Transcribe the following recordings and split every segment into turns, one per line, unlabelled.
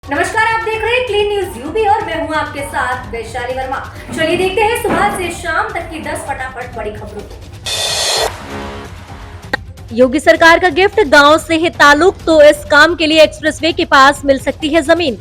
नमस्कार, आप देख रहे हैं क्लीन न्यूज यूपी और मैं हूं आपके साथ वैशाली वर्मा। चलिए देखते हैं सुबह से शाम तक की 10 फटाफट बड़ी खबरों को।
योगी सरकार का गिफ्ट, गांव से है ताल्लुक तो इस काम के लिए एक्सप्रेसवे के पास मिल सकती है जमीन।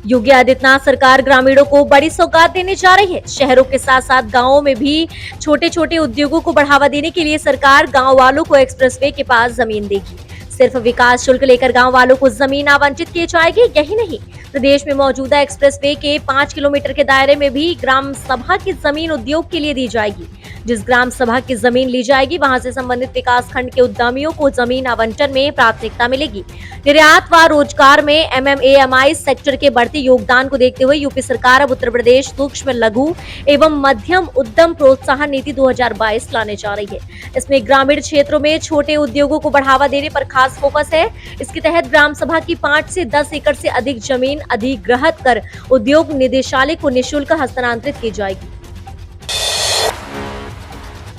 योगी आदित्यनाथ सरकार ग्रामीणों को बड़ी सौगात देने जा रही है। शहरों के साथ साथ गांवों में भी छोटे छोटे उद्योगों को बढ़ावा देने के लिए सरकार गांव वालों को एक्सप्रेसवे के पास जमीन देगी। सिर्फ विकास शुल्क लेकर गांव वालों को जमीन आवंटित की जाएगी। यही नहीं, प्रदेश में मौजूदा एक्सप्रेसवे के 5 किलोमीटर के दायरे में भी ग्राम सभा की जमीन उद्योग के लिए दी जाएगी। जिस ग्राम सभा की जमीन ली जाएगी, वहां से संबंधित विकास खंड के उद्यमियों को जमीन आवंटन में प्राथमिकता मिलेगी। निर्यात व रोजगार में एमएमएमई सेक्टर के बढ़ते योगदान को देखते हुए यूपी सरकार अब उत्तर प्रदेश सूक्ष्म लघु एवं मध्यम उद्यम प्रोत्साहन नीति 2022 लाने जा रही है। इसमें ग्रामीण क्षेत्रों में छोटे उद्योगों को बढ़ावा देने पर खास फोकस है। इसके तहत ग्राम सभा की 5 से 10 एकड़ से अधिक जमीन अधिग्रहित कर उद्योग निदेशालय को निःशुल्क हस्तांतरित की जाएगी।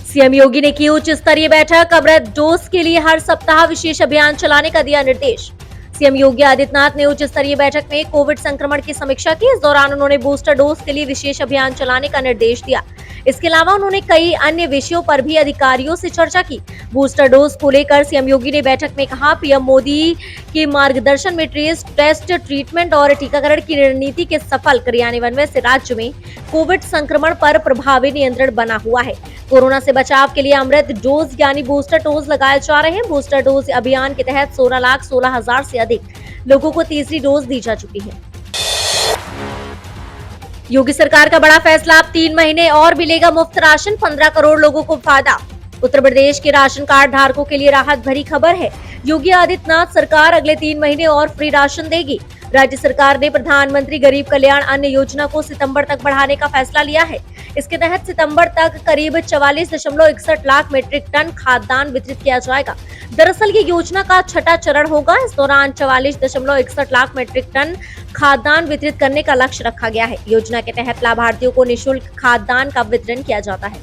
सीएम योगी ने की उच्च स्तरीय बैठक, अमृत डोज के लिए हर सप्ताह विशेष अभियान चलाने का दिया निर्देश। सीएम योगी आदित्यनाथ ने उच्च स्तरीय बैठक में कोविड संक्रमण की समीक्षा की। इस दौरान उन्होंने बूस्टर डोज के लिए विशेष अभियान चलाने का निर्देश दिया। इसके अलावा उन्होंने कई अन्य विषयों पर भी अधिकारियों से चर्चा की। बूस्टर डोज को लेकर सीएम योगी ने बैठक में कहा, पीएम मोदी के मार्गदर्शन में ट्रेस, टेस्ट, ट्रीटमेंट और टीकाकरण की रणनीति के सफल क्रियान्वयन से राज्य में कोविड संक्रमण पर प्रभावी नियंत्रण बना हुआ है। कोरोना से बचाव के लिए अमृत डोज यानी बूस्टर डोज लगाए जा रहे हैं। बूस्टर डोज अभियान के तहत 16,16,000 से अधिक लोगों को तीसरी डोज दी जा चुकी है। योगी सरकार का बड़ा फैसला, अब 3 महीने और मिलेगा मुफ्त राशन, 15 करोड़ लोगों को फायदा। उत्तर प्रदेश के राशन कार्ड धारकों के लिए राहत भरी खबर है। योगी आदित्यनाथ सरकार अगले 3 महीने और फ्री राशन देगी। राज्य सरकार ने प्रधानमंत्री गरीब कल्याण अन्न योजना को सितंबर तक बढ़ाने का फैसला लिया है। इसके तहत सितंबर तक करीब 44.61 लाख मीट्रिक टन खाद्यान्न वितरित किया जाएगा। दरअसल ये योजना का छठा चरण होगा। इस दौरान 44.61 लाख मीट्रिक टन खाद्यान्न वितरित करने का लक्ष्य रखा गया है। योजना के तहत लाभार्थियों को निःशुल्क खाद्यान्न का वितरण किया जाता है।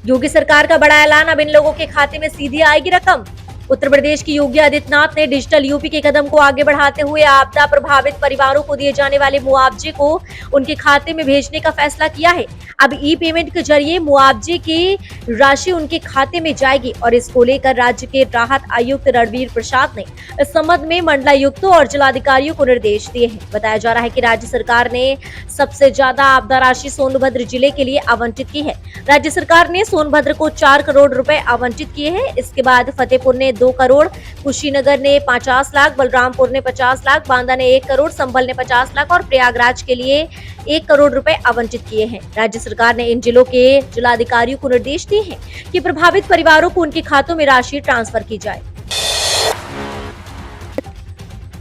योगी सरकार का बड़ा ऐलान, अब इन लोगों के खाते में सीधी आएगी रकम। उत्तर प्रदेश की योगी आदित्यनाथ ने डिजिटल यूपी के कदम को आगे बढ़ाते हुए आपदा प्रभावित परिवारों को दिए जाने वाले मुआवजे को उनके खाते में भेजने का फैसला किया है। अब ई पेमेंट के जरिए मुआवजे की राशि उनके खाते में जाएगी और इसको लेकर राज्य के राहत आयुक्त रणवीर प्रसाद ने इस संबंध में मंडलायुक्तों और जिलाधिकारियों को निर्देश दिए हैं। बताया जा रहा है कि राज्य सरकार ने सबसे ज्यादा आपदा राशि सोनभद्र जिले के लिए आवंटित की है। राज्य सरकार ने सोनभद्र को 4 करोड़ रुपए आवंटित किए हैं। इसके बाद फतेहपुर ने 2 करोड़, कुशीनगर ने 50 लाख, बलरामपुर ने 50 लाख, बांदा ने 1 करोड़, संभल ने 50 लाख और प्रयागराज के लिए 1 करोड़ रुपए आवंटित किए हैं। राज्य सरकार ने इन जिलों के जिलाधिकारियों को निर्देश दिए हैं कि प्रभावित परिवारों को उनके खातों में राशि ट्रांसफर की जाए।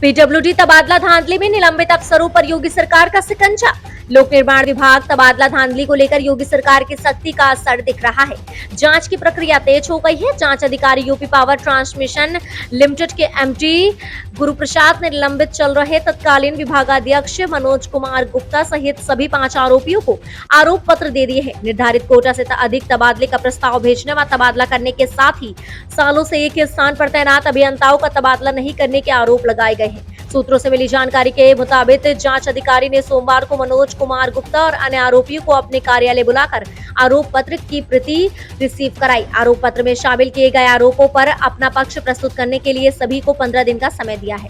पीडब्ल्यूडी तबादला धांधली में निलंबित अफसरों पर योगी सरकार का शिकंजा। लोक निर्माण विभाग तबादला धांधली को लेकर योगी सरकार की सख्ती का असर दिख रहा है। जांच की प्रक्रिया तेज हो गई है। जांच अधिकारी यूपी पावर ट्रांसमिशन लिमिटेड के एमडी गुरुप्रसाद ने निलंबित चल रहे तत्कालीन विभागाध्यक्ष मनोज कुमार गुप्ता सहित सभी 5 आरोपियों को आरोप पत्र दे दिए हैं। निर्धारित कोटा से अधिक तबादले का प्रस्ताव भेजने व तबादला करने के साथ ही सालों से एक ही स्थान पर तैनात अभियंताओं का तबादला नहीं करने के आरोप लगाए गए हैं। सूत्रों से मिली जानकारी के मुताबिक जांच अधिकारी ने सोमवार को मनोज कुमार गुप्ता और अन्य आरोपियों को अपने कार्यालय बुलाकर आरोप पत्र की प्रति रिसीव कराई। आरोप पत्र में शामिल किए गए आरोपों पर अपना पक्ष प्रस्तुत करने के लिए सभी को 15 दिन का समय दिया है।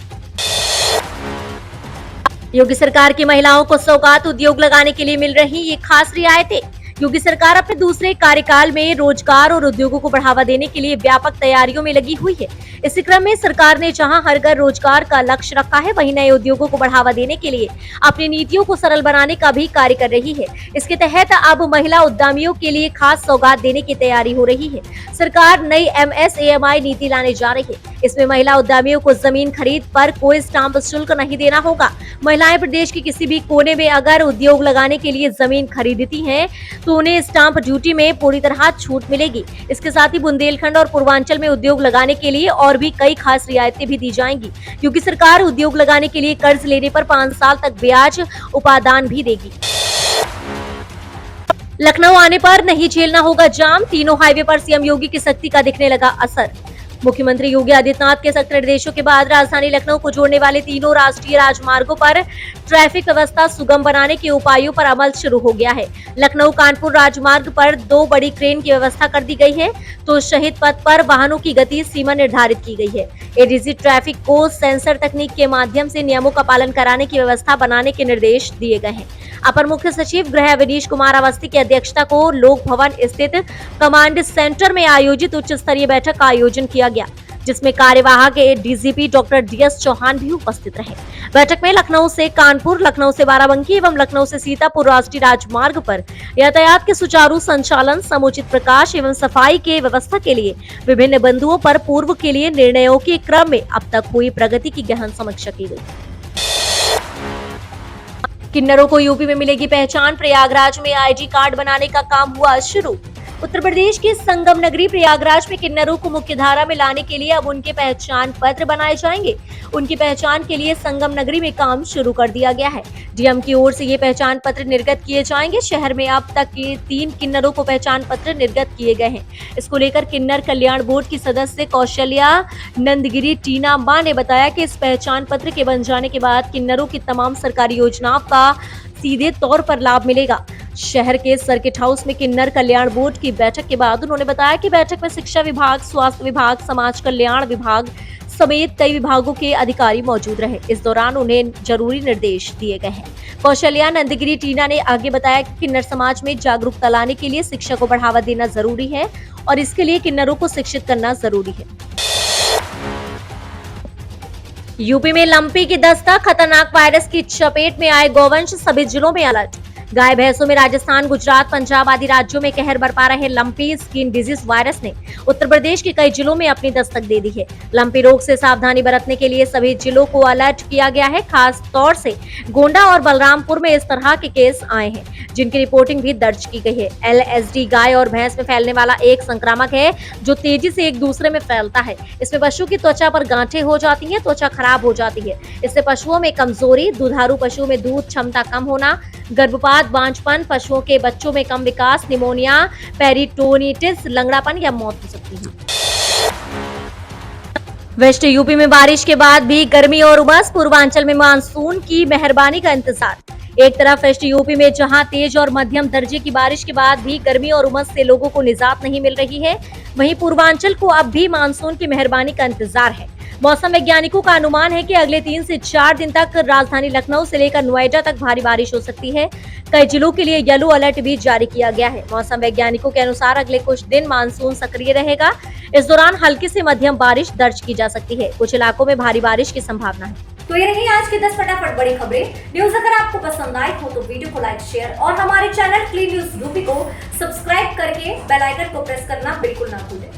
योगी सरकार की महिलाओं को सौगात, उद्योग लगाने के लिए मिल रही ये खास रियायतें। योगी सरकार अपने दूसरे कार्यकाल में रोजगार और उद्योगों को बढ़ावा देने के लिए व्यापक तैयारियों में लगी हुई है। इसी क्रम में सरकार ने जहां हर घर रोजगार का लक्ष्य रखा है, वहीं नए उद्योगों को बढ़ावा देने के लिए अपनी नीतियों को सरल बनाने का भी कार्य कर रही है। इसके तहत अब महिला उद्यमियों के लिए खास सौगात देने की तैयारी हो रही है। सरकार नई एमएसएमई नीति लाने जा रही है। इसमें महिला उद्यमियों को जमीन खरीद पर कोई स्टाम्प शुल्क नहीं देना होगा। महिलाएं प्रदेश के किसी भी कोने में अगर उद्योग लगाने के लिए जमीन खरीदती हैं, तो उन्हें स्टाम्प ड्यूटी में पूरी तरह छूट मिलेगी। इसके साथ ही बुंदेलखंड और पूर्वांचल में उद्योग लगाने के लिए और भी कई खास रियायतें भी दी जाएंगी। क्योंकि सरकार उद्योग लगाने के लिए कर्ज लेने पर 5 साल तक ब्याज उपादान भी देगी। लखनऊ आने पर नहीं झेलना होगा जाम, तीनों हाईवे पर सीएम योगी की सख्ती का दिखने लगा असर। मुख्यमंत्री योगी आदित्यनाथ के सख्त निर्देशों के बाद राजधानी लखनऊ को जोड़ने वाले तीनों राष्ट्रीय राजमार्गों पर ट्रैफिक व्यवस्था सुगम बनाने के उपायों पर अमल शुरू हो गया है। लखनऊ कानपुर राजमार्ग पर 2 बड़ी क्रेन की व्यवस्था कर दी गई है, तो शहीद पथ पर वाहनों की गति सीमा निर्धारित की गई है। एडीजी ट्रैफिक को सेंसर तकनीक के माध्यम से नियमों का पालन कराने की व्यवस्था बनाने के निर्देश दिए गए हैं। अपर मुख्य सचिव गृह विनीश कुमार अवस्थी की अध्यक्षता को लोक भवन स्थित कमांड सेंटर में आयोजित उच्च स्तरीय बैठक का आयोजन किया गया, जिसमें कार्यवाहक डीजीपी डॉक्टर डीएस चौहान भी उपस्थित रहे। बैठक में लखनऊ से कानपुर, लखनऊ से बाराबंकी एवं लखनऊ से सीतापुर राष्ट्रीय राजमार्ग पर यातायात के सुचारू संचालन, समुचित प्रकाश एवं सफाई के व्यवस्था के लिए विभिन्न बिंदुओं पर पूर्व के लिए निर्णयों के क्रम में अब तक हुई प्रगति की गहन समीक्षा की गई। किन्नरों को यूपी में मिलेगी पहचान, प्रयागराज में आईडी कार्ड बनाने का काम हुआ शुरू। उत्तर प्रदेश के संगम नगरी प्रयागराज में किन्नरों को मुख्यधारा में लाने के लिए अब उनके पहचान पत्र बनाए जाएंगे। उनकी पहचान के लिए संगम नगरी में काम शुरू कर दिया गया है। डीएम की ओर से ये पहचान पत्र निर्गत किए जाएंगे। शहर में अब तक के 3 किन्नरों को पहचान पत्र निर्गत किए गए हैं। इसको लेकर किन्नर कल्याण बोर्ड की सदस्य कौशल्या नंदगिरी टीना मां ने बताया कि इस पहचान पत्र के बन जाने के बाद किन्नरों की तमाम सरकारी योजनाओं का सीधे तौर पर लाभ मिलेगा। शहर के सर्किट हाउस में किन्नर कल्याण बोर्ड की बैठक के बाद उन्होंने बताया कि बैठक में शिक्षा विभाग, स्वास्थ्य विभाग, समाज कल्याण विभाग समेत कई विभागों के अधिकारी मौजूद रहे। इस दौरान उन्हें जरूरी निर्देश दिए गए हैं। कौशल्या नंदगिरी टीना ने आगे बताया कि किन्नर समाज में जागरूकता लाने के लिए शिक्षा को बढ़ावा देना जरूरी है और इसके लिए किन्नरों को शिक्षित करना जरूरी है। यूपी में लंपी की दस्तक, खतरनाक वायरस की चपेट में आए गौवंश, सभी जिलों में अलर्ट। गाय भैंसों में राजस्थान, गुजरात, पंजाब आदि राज्यों में कहर बरपा रहे लंपी स्किन डिजीज वायरस ने उत्तर प्रदेश के कई जिलों में अपनी दस्तक दे दी है। लंपी रोग से सावधानी बरतने के लिए सभी जिलों को अलर्ट किया गया है। खास तौर से गोंडा और बलरामपुर में इस तरह के केस आए हैं, जिनकी रिपोर्टिंग भी दर्ज की गई है। LSD गाय और भैंस में फैलने वाला एक संक्रामक है जो तेजी से एक दूसरे में फैलता है। इसमें पशु की त्वचा पर गांठें हो जाती हैं, त्वचा खराब हो जाती है। इससे पशुओं में कमजोरी, दुधारू पशुओं में दूध क्षमता कम होना, गर्भपात, बांझपन, पशुओं के बच्चों में कम विकास, निमोनिया, पेरिटोनिटिस, लंगड़ापन या मौत हो सकती है। वेस्ट यूपी में बारिश के बाद भी गर्मी और उमस, पूर्वांचल में मानसून की मेहरबानी का इंतजार। एक तरफ वेस्ट यूपी में जहां तेज और मध्यम दर्जे की बारिश के बाद भी गर्मी और उमस से लोगों को निजात नहीं मिल रही है, वहीं पूर्वांचल को अब भी मानसून की मेहरबानी का इंतजार है। मौसम वैज्ञानिकों का अनुमान है कि अगले 3 से 4 दिन तक राजधानी लखनऊ से लेकर नोएडा तक भारी बारिश हो सकती है। कई जिलों के लिए येलो अलर्ट भी जारी किया गया है। मौसम वैज्ञानिकों के अनुसार अगले कुछ दिन मानसून सक्रिय रहेगा। इस दौरान हल्की से मध्यम बारिश दर्ज की जा सकती है। कुछ इलाकों में भारी बारिश की संभावना है।
तो ये रही आज की 10 फटाफट बड़ी खबरें। न्यूज अगर आपको पसंद आई हो तो वीडियो को लाइक, शेयर और हमारे चैनल क्लीन न्यूज यूपी को सब्सक्राइब करके बेल आइकन को प्रेस करना बिल्कुल ना भूलें।